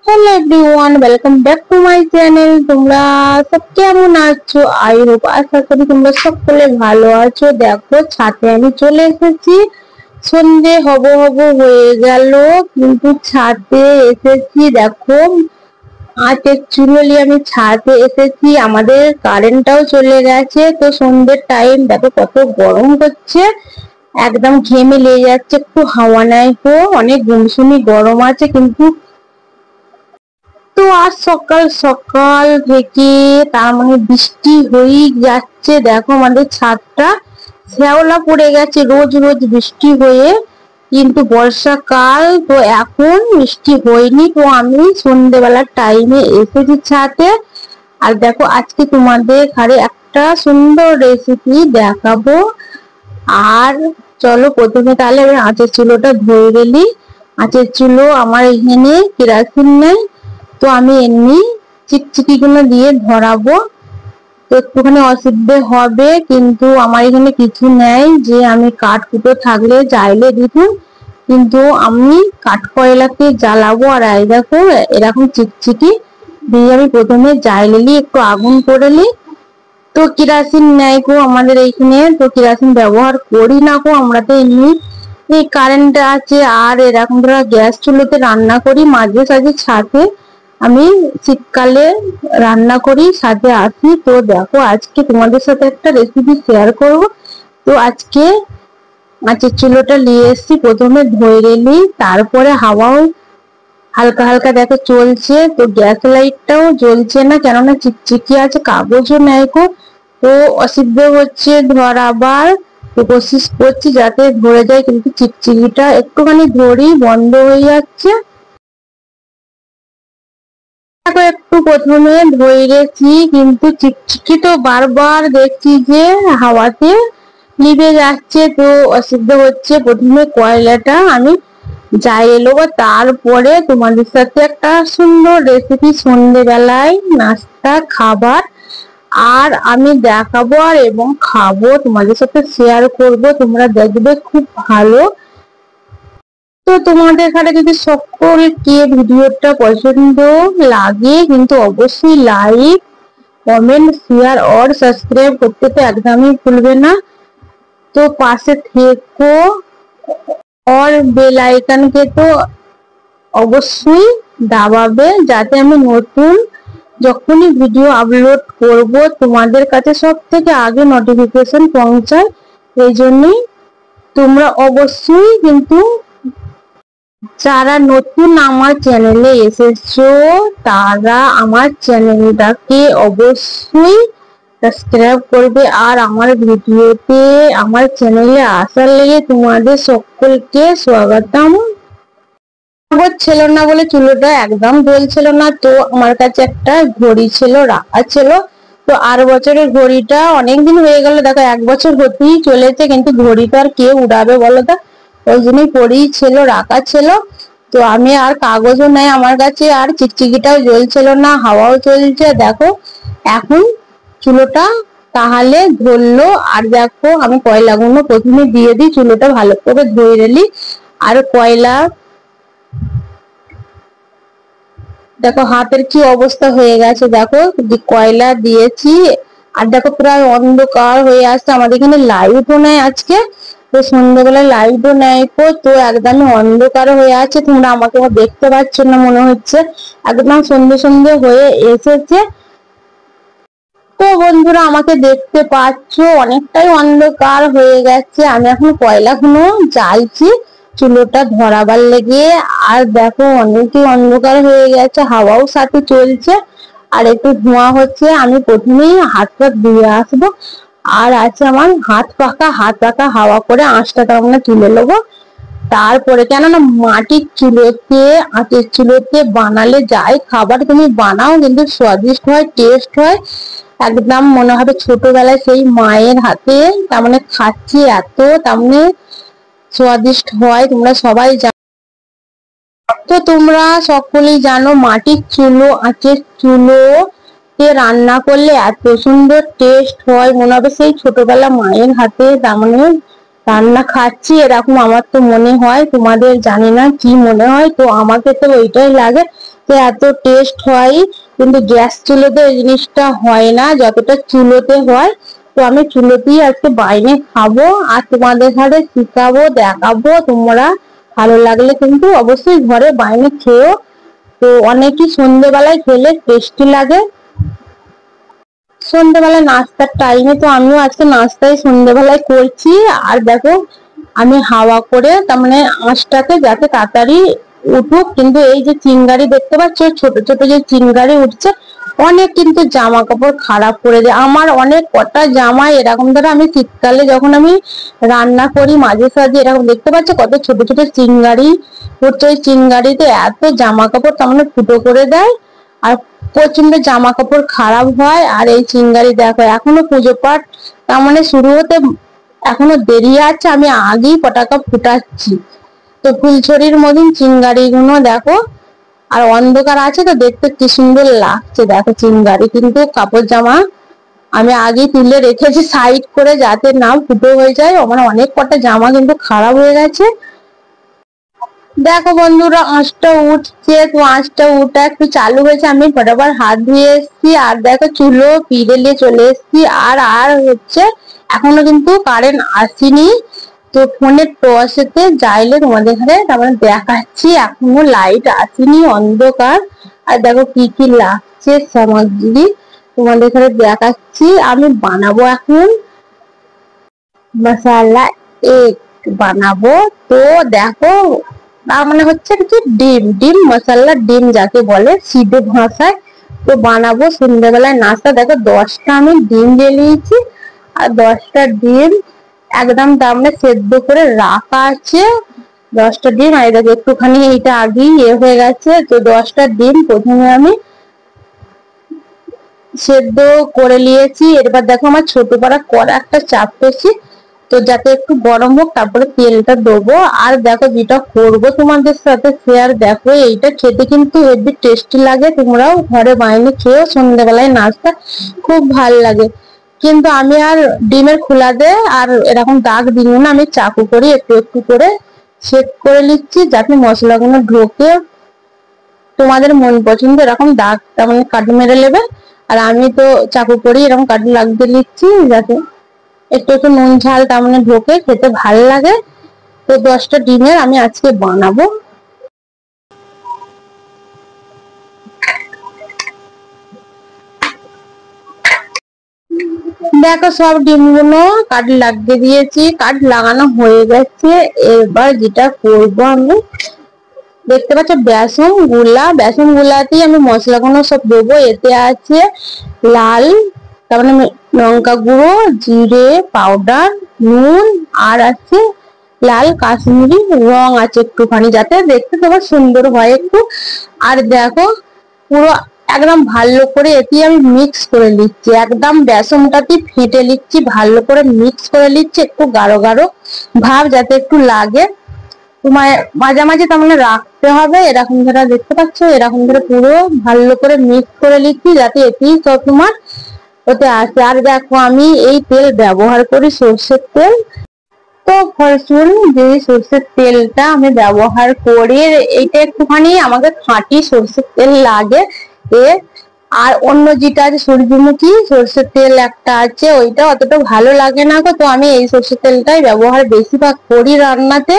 Hello everyone, welcome back to my channel. তোমরা সব কেমন আছো? আই হোপ, আশা করি তোমরা সকলে ভালো আছো। দেখো, ছাদে আমি চলে এসেছি। সন্ধে হব হব হয়ে গেল, কিন্তু ছাদে এসেছি। দেখো, আজকের চুলো নিয়ে আমি ছাদে এসেছি। আমাদের কারেন্টটাও চলে গেছে। তো সন্ধ্যের টাইম, দেখো কত গরম হচ্ছে, একদম ঘেমে লেগে যাচ্ছে। একটু হাওয়া নাই তো, অনেক গুমসুমি গরম আছে। কিন্তু তো আজ সকাল সকাল থেকে তার মানে বৃষ্টি হয়েই যাচ্ছে। দেখো, আমাদের ছাদটা শ্যাওলা পড়ে গেছে রোজ রোজ বৃষ্টি হয়ে। কিন্তু বর্ষাকাল তো, এখন বৃষ্টি হয়নি। তো আমি সন্ধ্যেবেলার টাইমে এসেছি ছাদে। আর দেখো, আজকে তোমাদের ঘরে একটা সুন্দর রেসিপি দেখাবো। আর চলো, প্রথমে তাহলে আমি আঁচের চুলোটা ধরে গেলি। আঁচের চুলো আমার এখানে কেরাসিন নেই, তো আমি এমনি চিকচিকি গুলো দিয়ে ধরাবো। তো একটুখানি অসুবিধে হবে, কিন্তু আমার এখানে কিছু নেই যে আমি কাঠ কুটো থাকলে জ্বাইলে দিতুম। কিন্তু আমি কাঠ কয়লাতে জ্বালাবো। আর এই দেখো, এরকম চিকচিকি দিয়ে আমি প্রথমে জ্বাইলে নি, একটু আগুন করে নি। তো কেরাসিন নেই গো আমাদের এইখানে, তো কেরাসিন ব্যবহার করি না গো। আমরা তো এমনি এই কারেন্ট আছে। আর এরকম ধরো গ্যাস চুলোতে রান্না করি, মাঝে সাঝে ছাদে আমি শীতকালে রান্না করি, সাথে আসি। তো দেখো, আজকে তোমাদের সাথে একটা রেসিপি শেয়ার করব। তো আজকে মাছের চুলোটা নিয়ে এসেছি, প্রথমে ধরে নিই, তারপরে হাওয়াও হালকা হালকা দেখো চলছে। তো গ্যাস লাইটটাও জ্বলছে না, কেননা চিকচিকি আছে, কাগজও নেই গো। তো অসুবিধা হচ্ছে ধরাবার। তো কোশিশ করছি যাতে ধরে যায়, কিন্তু চিকচিকিটা একটুখানি ধরি বন্ধ হয়ে যাচ্ছে। একটু প্রথমে ধরেছি, কিন্তু চিকচিকি তো বারবার দেখছি যে হাওয়াতে নিভে যাচ্ছে। তো অসুবিধা হচ্ছে। প্রথমে কয়লাটা আমি যাই এলো, তারপরে তোমাদের সাথে একটা সুন্দর রেসিপি, সন্ধ্যেবেলায় নাস্তা খাবার আর আমি দেখাবো আর এবং খাবো, তোমাদের সাথে শেয়ার করব। তোমরা দেখবে খুব ভালো। তো তোমাদের এখানে যদি সকলকে ভিডিওটা পছন্দ লাগে, কিন্তু অবশ্যই লাইক কমেন্ট শেয়ার और সাবস্ক্রাইব করতে তো একদমই ভুলবে না। তো পাশে থেকো, और বেল আইকনকে তো অবশ্যই দাবাবে, যাতে আমি নতুন যখনই ভিডিও আপলোড করব তোমাদের কাছে সব থেকে আগে নোটিফিকেশন পৌঁছায়। এই জন্যই তোমরা অবশ্যই, কিন্তু যারা নতুন আমার চ্যানেলে এসেছো তারা আমার চ্যানেলটাকে অবশ্যই সাবস্ক্রাইব করবে। আর আমার ভিডিওতে, আমার চ্যানেলে আসার লেগে তোমাদের সকলকে স্বাগতম। ছিল না বলে চুলোটা একদম জ্বলছিল না। তো আমার কাছে একটা ঘড়ি ছিল, রাখা ছিল। তো আর বছরের ঘড়িটা অনেকদিন হয়ে গেল, দেখো 1 বছর হতেই চলেছে, কিন্তু ঘড়িটা আর কে উড়াবে বলো তো? ওই জন্যই পরেই ছিল, রাখা ছিল। তো আমি আর কাগজও নেই আমার কাছে, আর চিকচিকিটাও জ্বলছিল না, হাওয়াও চলছে। দেখো, এখন চুলোটা তাহলে ধরলো। আর দেখো, আমি কয়লাগুলো প্রথমে দিয়ে দিই, চুলোটা ভালো করে ধুয়ে নিই। আর কয়লা দেখো হাতের কি অবস্থা হয়ে গেছে। দেখো, কয়লা দিয়েছি। আর দেখো, প্রায় অন্ধকার হয়ে আসছে। আমাদের এখানে লাইটও নেই আজকে, তো সন্ধ্যাবেলায় লাইটও নেই। তো একদমই অন্ধকার হয়ে আছে। তোমরা আমাকে দেখতে পাচ্ছ না মনে হচ্ছে, একদম সন্ধ্যে সন্ধ্যে হয়ে এসেছে। তো বন্ধুরা, আমাকে দেখতে পাচ্ছ, অনেকটাই অন্ধকার হয়ে গেছে। আমি এখন কয়লাগুলো জ্বালছি চুলোটা ধরাবার লেগে। আর দেখো, অনেকই অন্ধকার হয়ে গেছে, হাওয়াও সাথে চলছে, আর একটু ধোঁয়া হচ্ছে। আমি প্রথমেই হাতটা ধুয়ে আসবো। আর আছে আমার হাত পাকা হাওয়া করে আঁচটা আমরা তুলে নেবো। তারপরে, কেননা মাটির চুলোতে, আঁচের চুলোতে বানালে যাই খাবার তুমি বানাও, কিন্তু স্বাদিষ্ট হয়, টেস্ট হয়। একদম মনে হবে ছোটবেলায় সেই মায়ের হাতে তার মানে খাচ্ছি, এত তার মানে স্বাদিষ্ট হয়। তোমরা সবাই জানো। তো তোমরা সকলেই জানো, মাটির চুলো, আঁচের চুলো তে রান্না করলে এত সুন্দর টেস্ট হয়, মনে হবে সেই ছোটবেলা মায়ের হাতে তার মানে রান্না খাচ্ছি, এরকম আমার তো মনে হয়। তোমাদের জানি না কি মনে হয়, তো আমাকে তো ওইটাই লাগে। তো এত টেস্ট হয়, কিন্তু গ্যাস চুলোতে এই জিনিসটা হয় না যতটা চুলোতে হয়। তো আমি চুলোতেই আজকে বাইরে খাবো আর তোমাদের সাথে শিখাবো, দেখাবো। তোমরা ভালো লাগলে কিন্তু অবশ্যই ঘরে বাইরে খেও। তো অনেকই সন্ধ্যেবেলায় খেলে টেস্টি লাগে। সন্ধ্যেবেলা নাস্তার টাইমে তো আমিও আজকে নাস্তায় সন্ধ্যেবেলায় করছি। আর দেখো আমি হাওয়া করে তার মানে আঁচটাকে যাতে তাড়াতাড়ি উঠুক। কিন্তু এই যে চিংগারি দেখতে পাচ্ছ, ছোট ছোট যে চিংগারি উঠছে, অনেক কিন্তু জামা কাপড় খারাপ করে দেয়। আমার অনেক কটা জামা এরকম ধরো আমি শীতকালে যখন আমি রান্না করি মাঝে সাঝে এরকম দেখতে পাচ্ছ কত ছোট ছোট চিংগারি উঠছে। ওই চিংগারিতে এত জামা কাপড় তার মানে ফুটো করে দেয় আর প্রচন্ড জামা কাপড় খারাপ হয়। আর এই চিংগারি দেখো এখনো পুজো পাঠ তার মানে শুরু হতে এখনো দেরি আছে, আমি আগেই পটাকা ফুটাচ্ছি। তো ফুলছড়ির মতন চিংগারি গুলো দেখো, আর অন্ধকার আছে তো দেখতে কি সুন্দর লাগছে। দেখো চিংগারি কিন্তু কাপড় জামা আমি আগে তুলে রেখেছি সাইড করে যাতে না ফুটো হয়ে যায়। আমার অনেক কটা জামা কিন্তু খারাপ হয়ে গেছে। দেখো বন্ধুরা আঁচটা উঠছে, তো আঁচটা উঠা একটু চালু হয়েছে, আমি ফটাফট হাত ধুয়ে এসেছি। আর দেখো চুলো পিড়ে নিয়ে চলে এসেছি। আর আর হচ্ছে এখনো কিন্তু কারেন্ট আসেনি। তো ফোনের টর্চেতে যাইলে তোমাদের এখানে তারপরে দেখাচ্ছি, এখনো লাইট আসেনি, অন্ধকার। আর দেখো কি কি লাগছে সামগ্রী তোমাদের এখানে দেখাচ্ছি। আমি বানাবো এখন মশালা এক বানাবো। তো দেখো তার মানে হচ্ছে কি ডিম ডিম মশলা, ডিম যাকে বলে সিধে ভাষায়। তো বানাবো সন্ধ্যেবেলায় নাস্তা। দেখো 10টা আমি ডিম দিয়ে নিয়েছি। আর 10টা ডিম একদম তার মানে সেদ্ধ করে রাখা আছে। 10টা ডিম আর দেখো একটুখানি এইটা আগেই হয়ে গেছে। তো 10টা ডিম প্রথমে আমি সেদ্ধ করে নিয়েছি। এরপর দেখো আমার ছোট পাড়া কড়া একটা চাপতেছি, তো যাতে একটু গরম হোক তারপরে তেলটা দেবো। আর দেখো যেটা করবো তোমাদের সাথে শেয়ার, দেখো এইটা খেতে কিন্তু হেবি টেস্টি লাগে। তোমরাও ঘরে বানিয়ে খেয়েও সন্ধ্যেবেলায় নাস্তা খুব ভালো লাগে। কিন্তু আমি আর ডিমের খোলা দে আর এরকম দাগ দিব না, আমি চাকু করে একটু একটু করে সেট করে নিচ্ছি যাতে মশলাগুলো ঢোকে। তোমাদের মন পছন্দ এরকম দাগ তার মানে কাট মেরে নেবে। আর আমি তো চাকু করি এরকম কাট লাগিয়ে নিচ্ছি যাতে একটু একটু নুন ঝাল তার মানে ঢোকে, খেতে ভালো লাগে। তো 10টা ডিমের আমি আজকে বানাবো। দেখো সব ডিমগুলো কাট লাগিয়ে দিয়েছি, কাট লাগানো হয়ে গেছে। এবার যেটা করবো আমি দেখতে পাচ্ছ বেসন গুলাতেই আমি মশলাগুলো সব দেবো। এতে আছে লাল তার মানে লঙ্কা গুঁড়ো, জিরে পাউডার, নুন, আর আছে লাল কাশ্মীরি রং আছে একটুখানি যাতে দেখতে তোমার সুন্দর হয় একটু। আর দেখো পুরো একদম ভালো করে এটি আমি মিক্স করে নিচ্ছি, একদম বেসনটাতে ফেটে নিচ্ছি, ভালো করে মিক্স করে নিচ্ছি একটু গাঢ় গাঢ় ভাব যাতে একটু লাগে। তোমার মাঝে মাঝে তার মানে রাখতে হবে। এরকম ধরে দেখতে পাচ্ছ এরকম ধরে পুরো ভালো করে মিক্স করে নিচ্ছি যাতে এটি সব তোমার ওতে আসে। আর দেখো আমি এই তেল ব্যবহার করি সর্ষের তেল। তো ফরচুন যে সর্ষের তেলটা আমি ব্যবহার করি এইটা একটুখানি আমাকে খাঁটি সর্ষের তেল লাগে। আর অন্য যেটা আছে সূর্যমুখী সর্ষের তেল একটা আছে, ওইটা অতটা ভালো লাগে না গো। তো আমি এই সর্ষের তেলটাই ব্যবহার বেশিরভাগ করি রান্নাতে।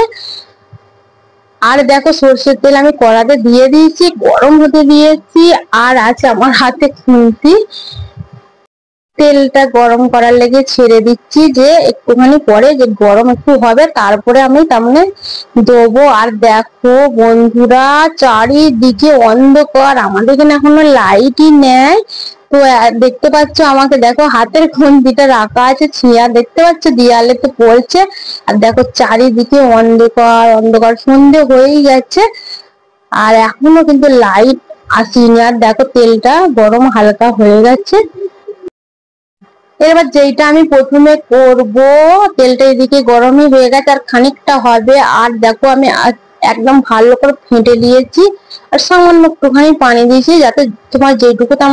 আর দেখো সর্ষের তেল আমি কড়াতে দিয়ে দিয়েছি, গরম হতে দিয়েছি। আর আছে আমার হাতে খুন্তি, তেলটা গরম করার লেগে ছেড়ে দিচ্ছি যে একটুখানি পরে যে গরম একটু হবে তারপরে আমি তার মানে দেবো। আর দেখো বন্ধুরা চারিদিকে অন্ধকার, আমাদের এখানে এখনো লাইটই নেই। তো দেখতে পাচ্ছ আমাকে দেখো হাতের খুন্তিটা রাখা আছে ছিয়া দেখতে পাচ্ছ দেয়ালে তো পড়ছে। আর দেখো চারিদিকে অন্ধকার অন্ধকার, সন্ধে হয়েই গেছে আর এখনো কিন্তু লাইট আসেনি। আর দেখো তেলটা গরম হালকা হয়ে গেছে। এবার যেটা আমি প্রথমে করব, তেলটা এদিকে গরমই হয়ে গেছে আর খানিকটা হবে। আর দেখো আমি একদম ভালো করে ফেটে দিয়েছি আর সামান্য একটুখানি পানি দিয়েছি যাতে তোমার যেটুকু তার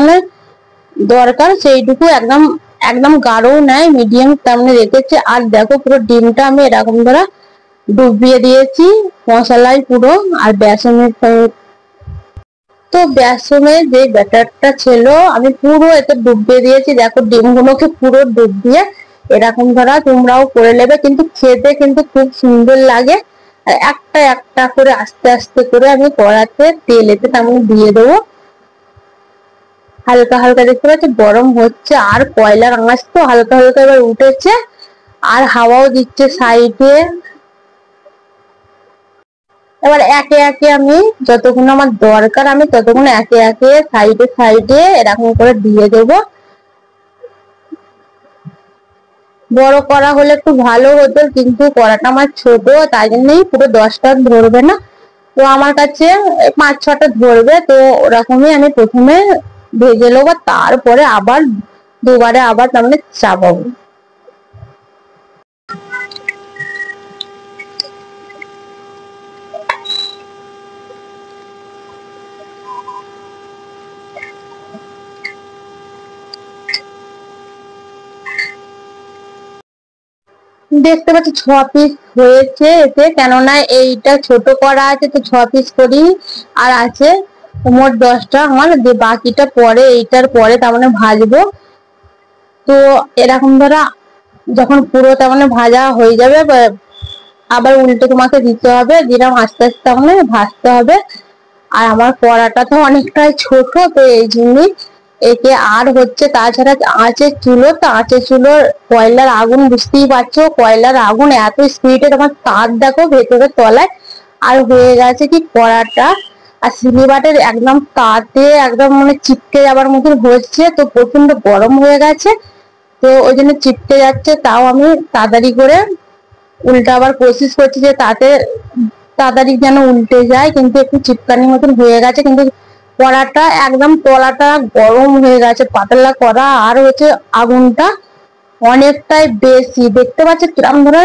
দরকার সেইটুকু, একদম একদম গাঢ় নাই মিডিয়াম তার রেখেছে। আর দেখো পুরো ডিমটা আমি এরকম ধরে ডুবিয়ে দিয়েছি মশলায় পুরো আর বেসনের। তো বেসনে যে ব্যাটারটা ছিল আমি পুরো এতে ডুবিয়ে দিয়েছি। দেখো ডিমগুলোকে পুরো ডুবিয়ে এরকম ধরা তোমরাও করে নেবে, কিন্তু খেতে কিন্তু খুব সুন্দর লাগে। আর একটা একটা করে আস্তে আস্তে করে আমি কড়াতে তেল এতে তেমন দিয়ে দেবো। হালকা হালকা দেখতে পাচ্ছি গরম হচ্ছে, আর কয়লার আঁচ তো হালকা হালকা এবার উঠেছে, আর হাওয়াও দিচ্ছে সাইডে। এবার একে একে আমি যতক্ষণ আমার দরকার আমি ততক্ষণ একে একে সাইডে সাইডে এরকম করে দিয়ে দেব। বড় করা হলে একটু ভালো হতো, কিন্তু কড়াটা আমার ছোট, তাই জন্যই পুরো 10টা ধরবে না, তো আমার কাছে 5-6টা ধরবে। তো ওরকমই আমি প্রথমে ভেজে নেবো, তারপরে আবার দুবারে আবার তার মানে চাপাবো। দেখতে পাচ্ছি 6 পিস হয়েছে এতে, কেননা এইটা ছোট করা আছে তো 6 পিস করি, আর আছে মোট 10টা আমার, বাকিটা পরে এইটার পরে তার মানে ভাজবো। তো এরকম ধরা যখন পুরো তার মানে ভাজা হয়ে যাবে আবার উল্টে তোমাকে দিতে হবে, যেরকম আস্তে আস্তে মানে ভাজতে হবে। আর আমার কড়াটা তো অনেকটাই ছোট, তো এই জন্যই একে আর হচ্ছে। তাছাড়া আঁচের চুলো, তো আঁচের চুলোর কয়লার আগুন বুঝতেই পারছো, কয়লার আগুন এত স্পিডে তোমার তার দেখো ভেতরে তলায়। আর হয়ে গেছে কি কড়াটা আর সিলিবাটের একদম তাতে একদম মানে চিপকে যাবার মতন হচ্ছে, তো প্রচন্ড গরম হয়ে গেছে, তো ওই জন্য চিপকে যাচ্ছে। তাও আমি তাড়াতাড়ি করে উল্টা আবার কোশিশ করছি যে তাতে তাড়াতাড়ি যেন উল্টে যায়, কিন্তু একটু চিপকানির মতন হয়ে গেছে। কিন্তু কড়াটা একদম তলাটা গরম হয়ে গেছে, পাতলা কড়া, আর হচ্ছে আগুনটা অনেকটাই বেশি। দেখতে পাচ্ছ কিরম ধরে,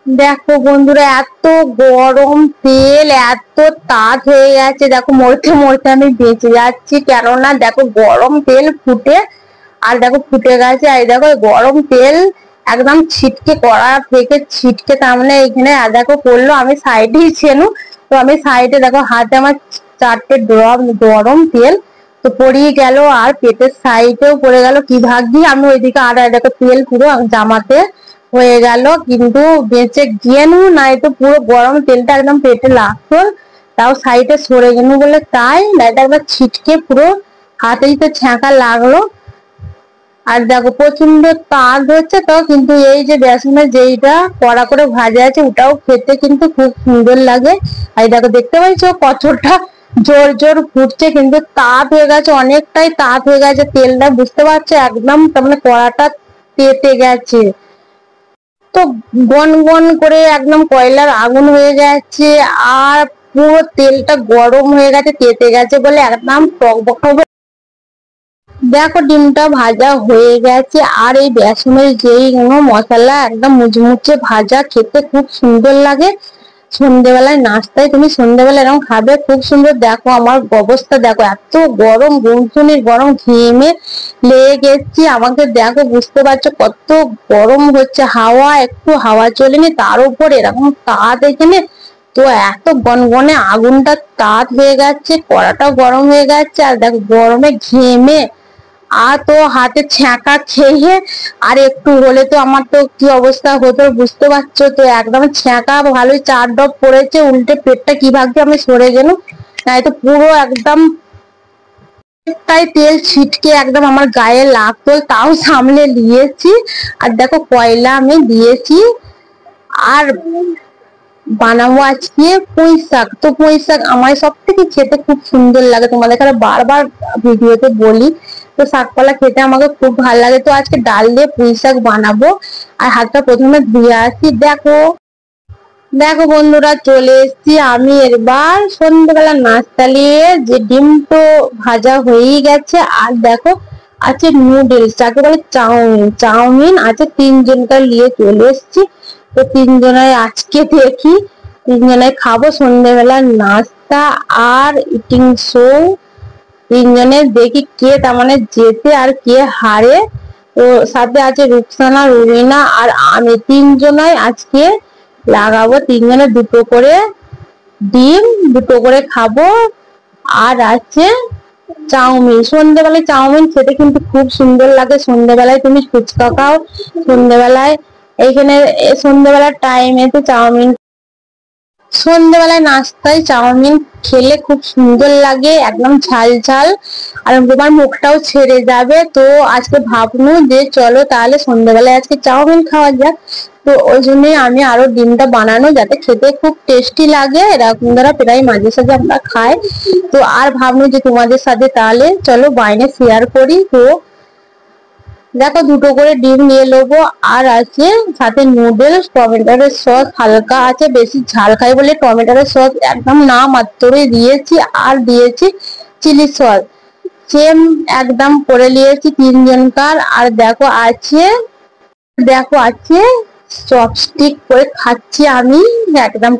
দেখো বন্ধুরা এত গরম তেল, এত তাত হয়ে গেছে, দেখো মরতে মরতে আমি বেঁচে যাচ্ছি, কেননা দেখো গরম তেল ফুটে, আর দেখো ফুটে গেছে। আর দেখো গরম তেল একদম ছিটকে কড়া থেকে ছিটকে তার মানে এখানে দেখো পড়লো, আমি সাইডেই ছিল, তো আমি সাইডে দেখো হাতে আমার 4টে ড্রপ গরম তেল তো পড়িয়ে গেল, আর পেটের সাইডেও পড়ে গেল। কি ভাগ্যি আমি ওইদিকে আর দেখো তেল পুরো জামাতে হয়ে গেল, কিন্তু বেঁচে গেনু, নাই তো পুরো গরম তেলটা একদম পেটে লাগতো। তাও সাইডে সরে গেল বলে তাই, লাইটা একবার ছিটকে পুরো হাতেই তো ছ্যাঁকা লাগলো। আর দেখো প্রচন্ড তাপ হচ্ছে, তো কিন্তু এই যে বেসনের যেইটা কড়া করে ভাজা আছে ওটাও খেতে কিন্তু খুব সুন্দর লাগে। আর দেখো দেখতে পাচ্ছো কতটা জোর জোর ফুটছে, কিন্তু তাপ হয়ে গেছে, অনেকটাই তাপ হয়ে গেছে তেলটা, বুঝতে পারছো একদম তার মানে কড়াটা তেতে গেছে। তো গন গন করে একদম কয়লার আগুন হয়ে যাচ্ছে, আর পুরো তেলটা গরম হয়ে গেছে, তেতে গেছে বলে একদম টকবক। দেখো ডিমটা ভাজা হয়ে গেছে, আর এই বেসনের যেই মশলা একদম মুচমুচে ভাজা, খেতে খুব সুন্দর লাগে। সন্ধ্যেবেলায় নাস্তায় তুমি সন্ধ্যেবেলা এরকম খাবে, খুব সুন্দর। দেখো আমার অবস্থা দেখো, এত গরম, গুনগুনি গরম, ঘেমে লেগে গেছি আমাকে, দেখো বুঝতে পারছো কত গরম হচ্ছে, হাওয়া একটু হাওয়া চলেনি, তার উপর এরকম তাত এখানে, তো এত গনগনে আগুনটা তাত হয়ে যাচ্ছে, কড়াটাও গরম হয়ে যাচ্ছে, আর দেখো গরমে ঘেমে আর তো হাতে ছ্যাঁকা খেয়ে আর একটু হলে তো আমার তো কি অবস্থা হতো বুঝতে পারছো। তো একদম ছ্যাঁকা ভালোই 4 ড্রপ পড়েছে, উল্টে পেটটা কি ভাগ্যে আমি সরে গেল, নাই তো পুরো একদম তাই তেল ছিটকে একদম আমার গায়ে লাগতো, তাও সামলে নিয়েছি। আর দেখো কয়লা আমি দিয়েছি, আর বানাবো আজকে পুঁই শাক। তো পুঁই শাক আমার সব থেকে খেতে খুব সুন্দর লাগে, তোমাদের কাছে বারবার ভিডিওতে বলি, তো শাকপালা খেতে আমাকে খুব ভালো লাগে। তো আজকে ডাল দিয়ে পুঁই শাক বানাবো, আর হাতটা প্রথমে ধুয়ে আসি। দেখো দেখো বন্ধুরা চলে এসেছি আমি এবার সন্ধ্যেবেলা নাস্তা নিয়ে, যে ডিম তো ভাজা হয়েই গেছে, আর দেখো আছে নুডলস, যাকে বলে চাউমিন, চাউমিন আছে 3জনকার নিয়ে চলে এসেছি। তো 3জনায় আজকে দেখি 3জনায় খাবো সন্ধ্যেবেলা নাস্তা আর ইটিং শো, 3জনের দেখি কে তার মানে জেতে আর কে হারে। তো সাথে আছে রুকসানা, রুবিনা আর আমি, 3জনাই আজকে লাগাবো 3জনের দুটো করে ডিম দুটো করে খাবো। আর আছে চাউমিন। সন্ধ্যেবেলায় চাউমিন খেতে কিন্তু খুব সুন্দর লাগে। সন্ধ্যেবেলায় তুমি ফুচকা খাও, সন্ধ্যেবেলায় এইখানে সন্ধ্যেবেলার টাইমে তো চাউমিন, সন্ধ্যেবেলায় নাস্তায় চাউমিন খেলে খুব সুন্দর লাগে, একদম ঝাল ঝাল, আর তোমার মুখটাও ছেড়ে যাবে। তো আজকে ভাবনু যে চলো তাহলে সন্ধ্যেবেলায় আজকে চাউমিন খাওয়া যাক। তো ওই জন্যই আমি আরো ডিমটা বানানো, যাতে খেতে খুব টেস্টি লাগে। এরকম দ্বারা প্রায় মাঝে সাঝে আমরা খাই। তো আর ভাবনু যে তোমাদের সাথে তাহলে চলো বাইরে শেয়ার করি। তো দেখো দুটো করে ডিম নিয়ে নেবো, আর আছে সাথে নুডলস, টমেটোর সস হালকা আছে, বেশি ঝাল খাই বলে টমেটোর সস একদম না মাত্রই দিয়েছি, আর দিয়েছি চিলি সস সেম একদম করে নিয়েছি তিনজনকার। আর দেখো আছে চপস্টিক করে খাচ্ছি আমি, একদম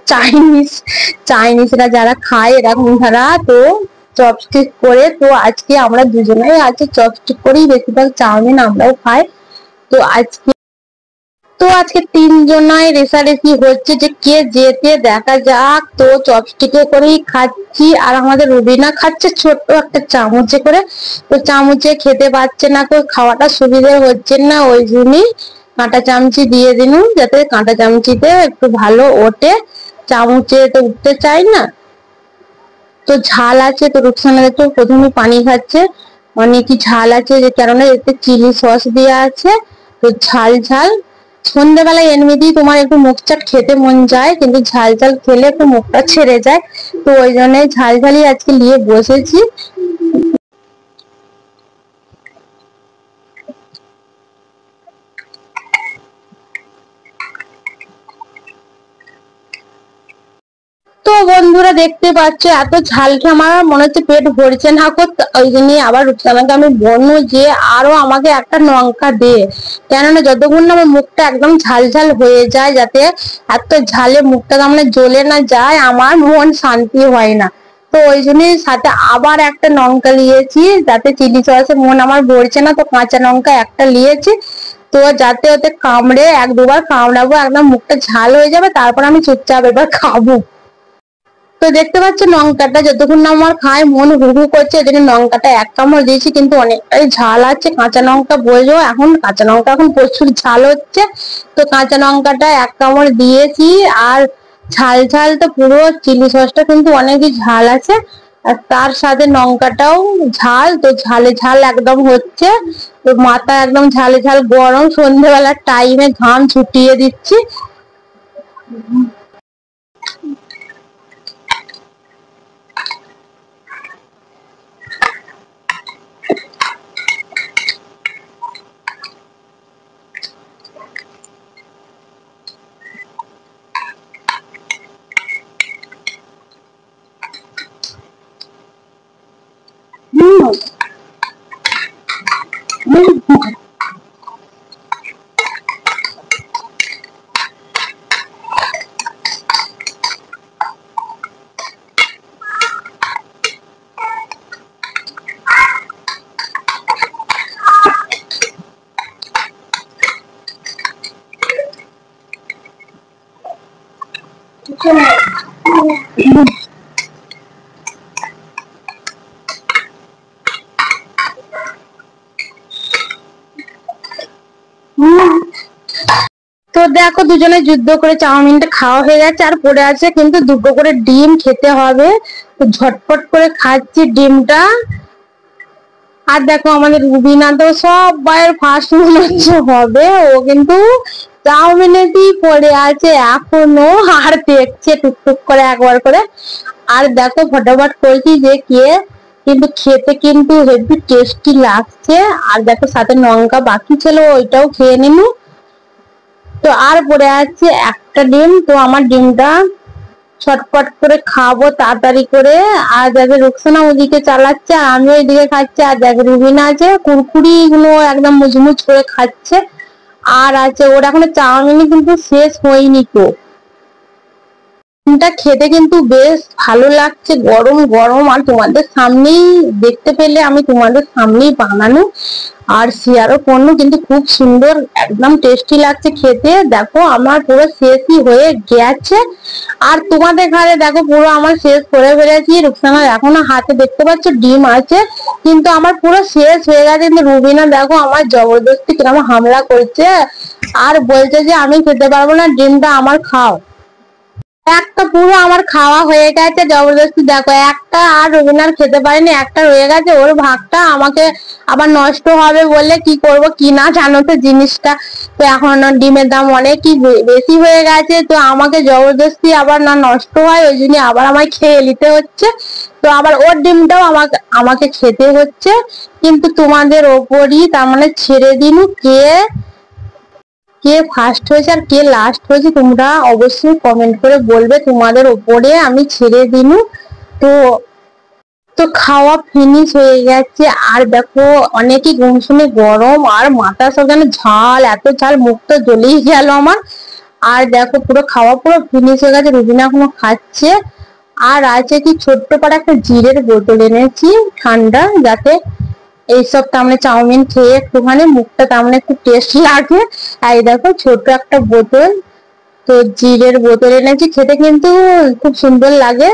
চাইনিজরা যারা খায় এরকম ধারা। তো চপস্টিক করে, তো আজকে আমরা দুজনেই আছে চপস্টিক করেই বেশিরভাগ চাউমিন আমরাও খাই। তো আজকে তিনজনাই রেষারেষি হচ্ছে যে কে যেতে, দেখা যাক। তো চপস্টিকে করেই খাচ্ছি, আর আমাদের রুবিনা খাচ্ছে ছোট্ট একটা চামচে করে। তো চামচে খেতে পারছে না, তো খাওয়াটা সুবিধে হচ্ছে না, ওই জন্যই কাঁটা চামচি দিয়ে দিনু, যাতে কাঁটা চামচিতে একটু ভালো ওঠে, চামচে তো উঠতে চাই না। তো ঝাল আছে, তো রুকসানা তো প্রথমে পানি খাচ্ছে, মানে কি ঝাল আছে যে কেননা এতে চিলি সস দেওয়া আছে, তো ঝাল ঝাল। সন্ধ্যেবেলায় এমনিতেই তোমার একটু মুখ চাট খেতে মন যায়, কিন্তু ঝাল ঝাল খেলে একটু মুখটা ছেড়ে যায়। তো ওই জন্য ঝাল ঝালই আজকে নিয়ে বসেছি। তো বন্ধুরা দেখতে পাচ্ছ এত ঝাল খেয়ে আমার মনে হচ্ছে পেট ভরছে না। ওই জন্য আবার রুকসানাকে আমি বলবো যে আরো আমাকে একটা লঙ্কা দে, কেননা যতক্ষণ না আমার মুখটা একদম ঝাল ঝাল হয়ে যায়, যাতে এত ঝালে মুখটা মানে জ্বলে না যায়, আমার মন শান্তি হয় না। তো ওই জন্যই সাথে আবার একটা লঙ্কা নিয়েছি, যাতে চিলি সসে মন আমার ভরছে না, তো কাঁচা লঙ্কা একটা নিয়েছি। তো যাতে ওতে কামড়ে এক দুবার কামড়াবো, একদম মুখটা ঝাল হয়ে যাবে, তারপর আমি চুপচাপ এবার খাবো। তো দেখতে পাচ্ছ লঙ্কাটা যতক্ষণ না আমার খায় মন হু হু করছে, এজন্য লঙ্কাটা এক কামড় দিয়েছি, কিন্তু অনেকটাই ঝাল আছে। কাঁচা লঙ্কা বলবো, এখন কাঁচা লঙ্কা এখন প্রচুর ঝাল হচ্ছে। তো কাঁচা লঙ্কাটা এক কামড় দিয়েছি, আর ঝাল ঝাল তো পুরো চিলি সসটা কিন্তু অনেকই ঝাল আছে, আর তার সাথে লঙ্কাটাও ঝাল, তো ঝালে ঝাল একদম হচ্ছে। তো মাথা একদম ঝালে ঝাল গরম, সন্ধ্যেবেলার টাইমে ঘাম ছুটিয়ে দিচ্ছি। তো দেখো দুজনে যুদ্ধ করে চাউমিনটা খাওয়া হয়ে গেছে, আর পড়ে আছে কিন্তু দুটো করে ডিম খেতে হবে। তো ঝটপট করে খাচ্ছি ডিমটা। আর দেখো আমাদের রুবিনা তো সব বাইরের ফার্স্ট মনে হচ্ছে হবে, ও কিন্তু চাউমিনেতেই পড়ে আছে এখনো, আর দেখছে টুকটুক করে একবার করে। আর দেখো ফটাফট করছি যে কে, কিন্তু খেতে কিন্তু হেভি টেস্টি লাগছে। আর দেখো সাথে লঙ্কা বাকি ছিল, ওইটাও খেয়ে নিনু। তো আর পড়ে আছে একটা ডিম, তো আমার ডিমটা ছটপট করে খাবো তাড়াতাড়ি করে। আর দেখে রুকসানা ওদিকে চালাচ্ছে, আর আমি ওইদিকে খাচ্ছি। আর দেখে রুবিনা আছে কুরকুরি গুলো একদম মুচমুচ করে খাচ্ছে। আর আছে ওর এখনো চাউমিন কিন্তু শেষ হয়নি। তো ডিমটা খেতে কিন্তু বেশ ভালো লাগছে, গরম গরম, আর তোমাদের সামনেই দেখতে পেলে আমি তোমাদের সামনেই বানানো। আর শিয়ারও পণ্য কিন্তু খুব সুন্দর, একদম টেস্টি লাগছে খেতে। দেখো আমার পুরো শেষই হয়ে গেছে। আর তোমাদের ঘরে দেখো পুরো আমার শেষ করে ফেলেছি। রুকসানার এখনো হাতে দেখতে পাচ্ছ ডিম আছে, কিন্তু আমার পুরো শেষ হয়ে গেছে। কিন্তু রুবিনা দেখো আমার জবরদস্তি কিরকম হামলা করছে আর বলছে যে আমি খেতে পারবো না, ডিমটা আমার খাও। একটা পুরো আমার খাওয়া হয়ে গেছে জবরদস্তি, দেখো একটা আর রবিনার খেতে পারেনি, একটা রয়ে গেছে ওর ভাগটা। আমাকে আবার নষ্ট হবে বলে কি করব কি না জানো তো জিনিসটা। তো এখন ডিমের দাম অনেকই বেশি হয়ে গেছে, তো আমাকে জবরদস্তি আবার না নষ্ট হয় ওই জন্য আবার আমায় খেয়ে নিতে হচ্ছে। তো আবার ওর ডিমটাও আমাকে আমাকে খেতে হচ্ছে। কিন্তু তোমাদের ওপরই তার মানে ছেড়ে দিন কে কে ফার্স্ট হয়েছে আর কে লাস্ট হয়েছে, তোমরা অবশ্যই কমেন্ট করে বলবে। তোমাদের ওপরে আমি ছেড়ে দিনু। তো তো খাওয়া ফিনিশ হয়ে গেছে। আর দেখো অনেকই গুমসুমে গরম আর মাথা সব যেন ঝাল, এত ঝাল মুখ তো জ্বলেই গেল আমার। আর দেখো পুরো খাওয়া পুরো ফিনিশ হয়ে গেছে, রুবিনা এখনো খাচ্ছে। আর আছে কি ছোট্ট করে একটা জিরের বোতল এনেছি ঠান্ডা, যাতে এইসব তার চাউমিন খেয়ে একটুখানি মুখটা তার একটু টেস্ট লাগে। এই দেখো ছোট একটা বোতল, তো জিরের বোতল এনেছি, খেতে কিন্তু খুব সুন্দর লাগে।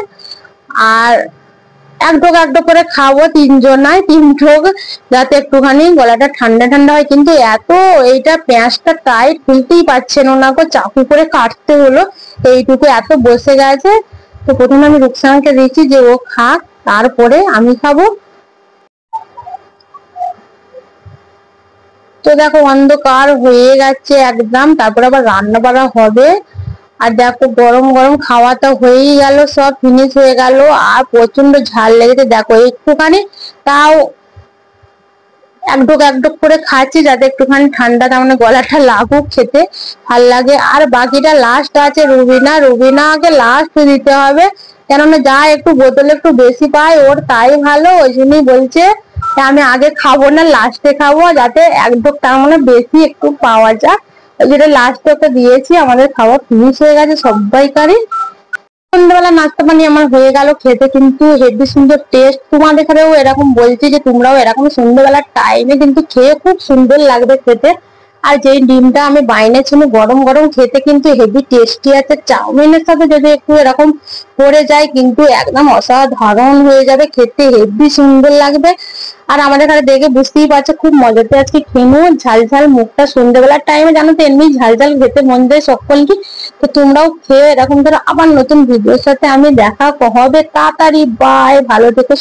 আর এক ঢোক করে খাবো, তিনজনায় তিন ঢোক, যাতে একটুখানি গলাটা ঠান্ডা ঠান্ডা হয়। কিন্তু এত এইটা পেঁয়াজটা টাইট, খুলতেই পারছেন না গো, চাকু করে কাটতে হলো, এইটুকু এত বসে গেছে। তো প্রথমে আমি রুকসানাকে দিয়েছি যে ও খাক, তারপরে আমি খাবো। তো দেখো অন্ধকার হয়ে গেছে একদম, তারপর আবার রান্না বাড়া হবে। আর দেখো গরম গরম খাওয়া তো হয়েই গেল, সব ফিনিশ হয়ে গেল। আর প্রচন্ড ঝাল লেগেছে দেখো একটুখানি, তাও এক ঢোক করে খাচ্ছি, যাতে একটুখানি ঠান্ডা তার গলাটা লাগুক, খেতে ভাল লাগে। আর বাকিটা লাস্ট আছে রুবিনা, রুবিনাকে লাস্ট দিতে হবে, কেননা যা একটু বোতলে একটু বেশি পায় ওর তাই ভালো, ওই জন্যই বলছে আমি আগে খাবো না লাস্টে খাবো, যাতে এক ঢোক তার বেশি একটু পাওয়া যায়। ওই জন্য লাস্টে ওকে দিয়েছি। আমাদের খাওয়া ফিনিশ হয়ে গেছে সবাইকারই। সন্ধ্যাবেলা নাস্তা পানি আমার হয়ে গেল, খেতে কিন্তু হেভি সুন্দর টেস্ট। তোমাদের ঘরেও এরকম বলছি যে তোমরাও এরকম সন্ধ্যাবেলার টাইমে কিন্তু খেয়ে খুব সুন্দর লাগবে খেতে। আর যে ডিমটা আমি বাইনেছি গরম গরম, খেতে কিন্তু হেভি টেস্টি আছে। চাউমিনের সাথে যদি একটু এরকম পড়ে যায় কিন্তু একদম অসাধারণ হয়ে যাবে, খেতে হেভি সুন্দর লাগবে। আর আমাদের ঘরে দেখে বুঝতেই পারছো খুব মজাতে আজকে খেমো, ঝাল ঝাল মুখটা সন্ধ্যাবেলার টাইমে জানো তো এমনি ঝাল ঝাল খেতে মন যায় সকলকে। তো তোমরাও খেয়ে এরকম ধরো। আবার নতুন ভিডিওর সাথে আমি দেখা হবে তাড়াতাড়ি। বাই, ভালো থেকো।